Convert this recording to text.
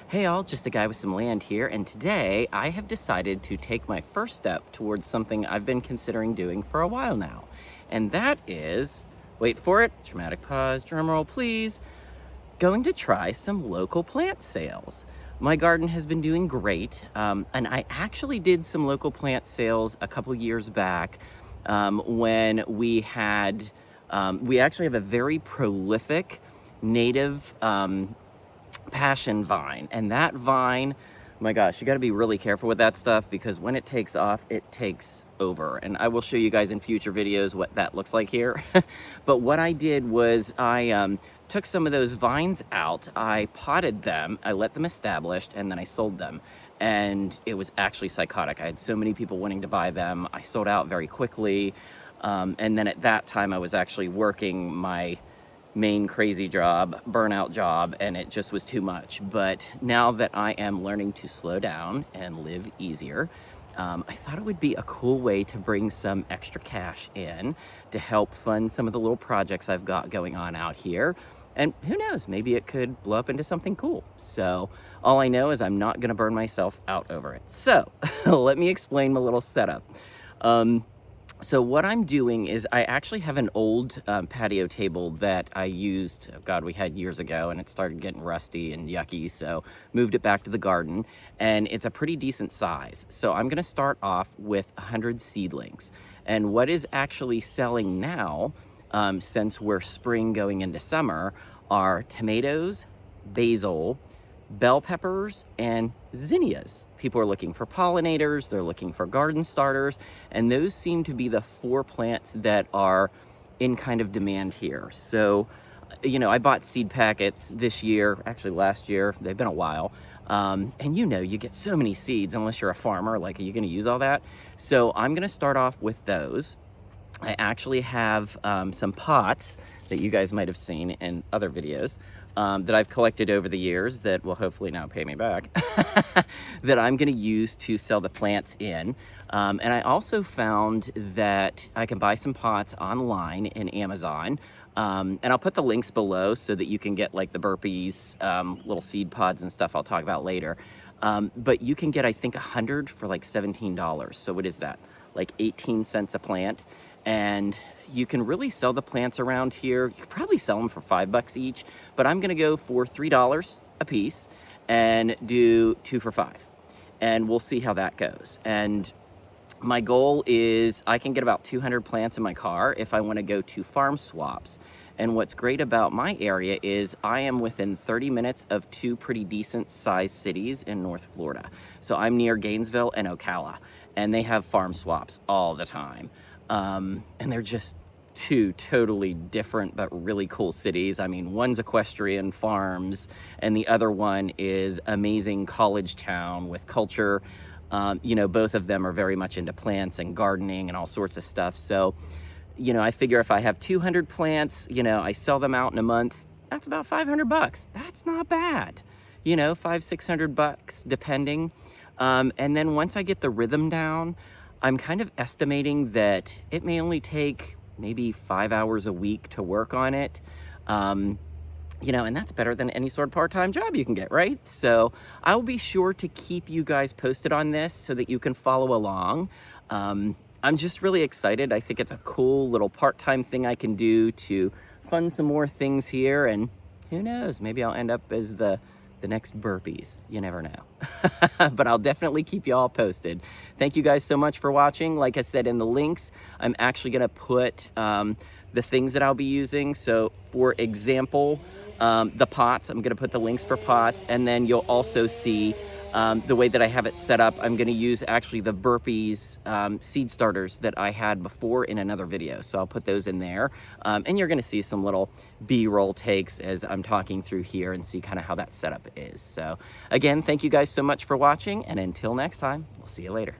Hey all, just a guy with some land here, and today I have decided to take my first step towards something I've been considering doing for a while now. And that is, wait for it, dramatic pause, drum roll please, going to try some local plant sales. My garden has been doing great, and I actually did some local plant sales a couple years back when we actually have a very prolific native passion vine, and that vine, my gosh, you got to be really careful with that stuff because when it takes off, it takes over. And I will show you guys in future videos what that looks like here. But what I did was I took some of those vines out, I potted them, I let them established, and then I sold them. And it was actually psychotic. I had so many people wanting to buy them. I sold out very quickly. And then at that time I was actually working my main crazy job, burnout job, and it just was too much. But now that I am learning to slow down and live easier, I thought it would be a cool way to bring some extra cash in to help fund some of the little projects I've got going on out here. And who knows, maybe it could blow up into something cool. So all I know is I'm not gonna burn myself out over it. So let me explain my little setup. So what I'm doing is I actually have an old patio table that I used, oh God, we had years ago, and it started getting rusty and yucky, so moved it back to the garden, and it's a pretty decent size. So I'm gonna start off with 100 seedlings. And what is actually selling now, since we're spring going into summer, are tomatoes, basil, bell peppers, and zinnias. People are looking for pollinators, they're looking for garden starters, and those seem to be the 4 plants that are in kind of demand here. So, you know, I bought seed packets this year, actually last year, they've been a while, and you know, you get so many seeds unless you're a farmer, like, are you gonna use all that? So I'm gonna start off with those. I actually have some pots that you guys might have seen in other videos that I've collected over the years that will hopefully now pay me back that I'm going to use to sell the plants in. And I also found that I can buy some pots online in Amazon. And I'll put the links below so that you can get like the Burpees, little seed pods and stuff I'll talk about later. But you can get, I think, 100 for like $17. So what is that? Like 18 cents a plant. And you can really sell the plants around here. You could probably sell them for $5 each, but I'm gonna go for $3 a piece and do 2 for $5. And we'll see how that goes. And my goal is I can get about 200 plants in my car if I wanna go to farm swaps. And what's great about my area is I am within 30 minutes of 2 pretty decent sized cities in North Florida. So I'm near Gainesville and Ocala, and they have farm swaps all the time. And they're just 2 totally different but really cool cities. I mean, one's equestrian farms and the other one is amazing college town with culture. You know, both of them are very much into plants and gardening and all sorts of stuff. So, you know, I figure if I have 200 plants, you know, I sell them out in a month, that's about $500. That's not bad. You know, $500-600 depending. And then once I get the rhythm down, I'm kind of estimating that it may only take maybe 5 hours a week to work on it. You know, and that's better than any sort of part-time job you can get, right? So I'll be sure to keep you guys posted on this so that you can follow along. I'm just really excited. I think it's a cool little part-time thing I can do to fund some more things here, and who knows, maybe I'll end up as the next Burpees. You never know. But I'll definitely keep you all posted. Thank you guys so much for watching. Like I said in the links, I'm actually gonna put the things that I'll be using. So for example, the pots, I'm gonna put the links for pots, and then you'll also see the way that I have it set up. I'm gonna use actually the Burpees seed starters that I had before in another video. So I'll put those in there. And you're gonna see some little B-roll takes as I'm talking through here and see kind of how that setup is. So again, thank you guys so much for watching, and until next time, we'll see you later.